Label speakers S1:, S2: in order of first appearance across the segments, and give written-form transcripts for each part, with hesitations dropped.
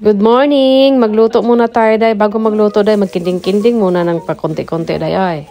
S1: Good morning! Magluto muna tayo, day. Bago magluto, day, magkinding-kinding muna ng pakunti-kunti, day, ay.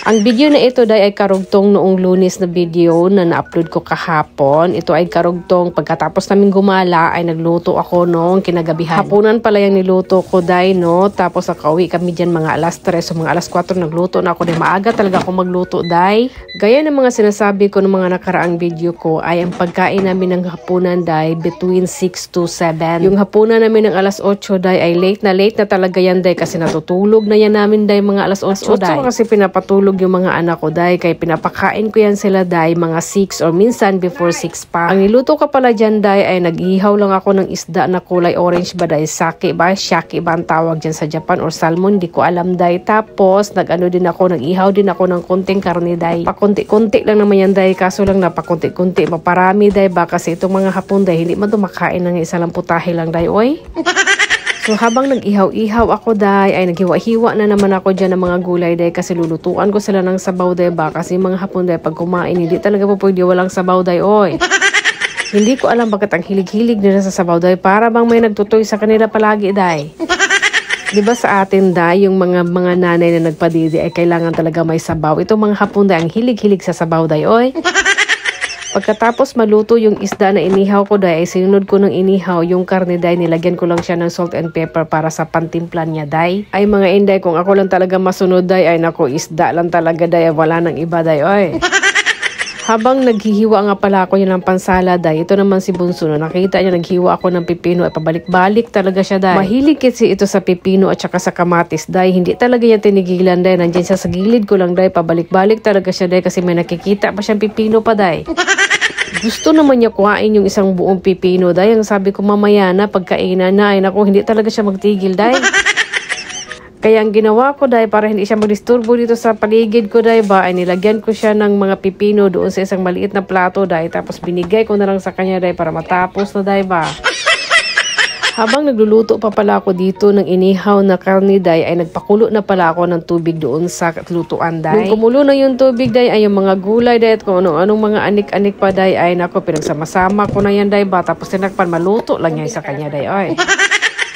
S1: Ang video na ito, day, ay karugtong noong Lunes na video na na-upload ko kahapon. Ito ay karugtong pagkatapos namin gumala ay nagluto ako noong kinagabihan. Hapunan pala yung niluto ko, day, no? Tapos nakauwi kami dyan mga alas 3 o mga alas 4 nagluto na ako. Day, maaga talaga ako magluto, day. Gaya ng mga sinasabi ko ng mga nakaraang video ko ay ang pagkain namin ng hapunan, day, between 6 to 7. Yung hapunan namin ng alas 8, day, ay late na talaga yan, day, kasi natutulog na yan namin, day, mga alas 8, day. Kasi pinapatulog yung mga anak ko, day, kaya pinapakain ko yan sila, day, mga 6 or minsan before 6 pa. Ang niluto ka pala dyan, day, ay nag-ihaw lang ako ng isda na kulay orange ba, day, sake ba, shaki ba ang tawag dyan sa Japan, or salmon, di ko alam, day. Tapos nag-ihaw din ako ng konting karne, day. Pakunti-kunti lang naman yan, day, kaso lang napakunti-kunti, maparami, day, ba, kasi itong mga hapon, day, hindi man tumakain ng isa lang putahe lang, day, oy. So habang nag-ihaw-ihaw ako, day, ay naghiwa-hiwa na naman ako dyan ng mga gulay, day, kasi lulutuan ko sila ng sabaw, day, ba, kasi mga hapon, day, pag kumain, hindi talaga po pwede walang sabaw, day, oy. Hindi ko alam bakit ang hilig-hilig nila sa sabaw, day, para bang may nagtutoy sa kanila palagi, day. Diba sa atin, day, yung mga nanay na nagpadidi ay kailangan talaga may sabaw. Itong mga hapon, day, ang hilig-hilig sa sabaw, day, oy. Pagkatapos maluto yung isda na inihaw ko, day, ay sinunod ko ng inihaw yung karne, day, nilagyan ko lang siya ng salt and pepper para sa pantimplan niya, day. Ay mga inday, kung ako lang talaga masunod, day, ay naku, isda lang talaga, day, wala nang iba, day, oy. Habang naghihiwa nga pala ako yun ng pansala, day, ito naman si Bunso, no, nakita niya naghiwa ako ng pipino, ay pabalik-balik talaga siya, day. Mahilig kasi ito sa pipino at saka sa kamatis, day, hindi talaga yan tinigilan, day, nandiyan siya sa gilid ko lang, day, pabalik-balik talaga siya, day, kasi may nakikita pa siyang pipino pa, day. Gusto naman niya kuhain yung isang buong pipino, day. Ang sabi ko, mamaya na, pagkainan na, ay naku, hindi talaga siya magtigil, day. Kaya ang ginawa ko, day, para hindi siya magdisturbo dito sa paligid ko, day, ba, ay nilagyan ko siya ng mga pipino doon sa isang maliit na plato, day. Tapos binigay ko na lang sa kanya, day, para matapos na, day, ba. Habang nagluluto pa pala ako dito ng inihaw na karne, day, ay nagpakulo na pala ako ng tubig doon sa lutuan, day. Nung kumulo na yung tubig, day, ay yung mga gulay, day, at kung anong mga anik-anik pa, day, ay nako, pinagsama-sama ko na yan, day, ba. Tapos tinakpan, maluto lang yan sa kanya, day, oy.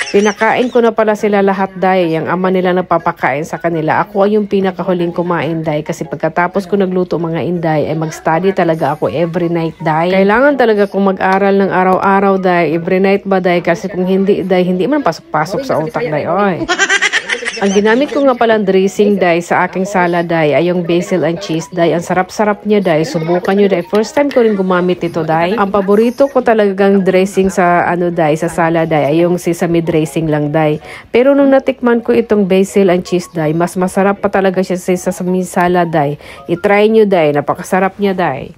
S1: Pinakain ko na pala sila lahat, day. Yung ama nila nagpapakain sa kanila. Ako ay yung pinakahuling kumain, day. Kasi pagkatapos ko nagluto, mga inday, ay mag-study talaga ako every night, day. Kailangan talaga kong mag-aral ng araw-araw, day. Every night ba, day? Kasi kung hindi, day, hindi man pasok-pasok sa utak, day. Oy. Ang ginamit ko nga palang dressing, day, sa aking salad, day, ay yung basil and cheese, day. Ang sarap-sarap niya, day. Subukan nyo, day. First time ko rin gumamit ito, day. Ang paborito ko talagang dressing sa, day, sa salad, day, ay yung sesame dressing lang, day. Pero nung natikman ko itong basil and cheese, day, mas masarap pa talaga siya sa sesame salad, day. I-try nyo, day. Napakasarap niya, day.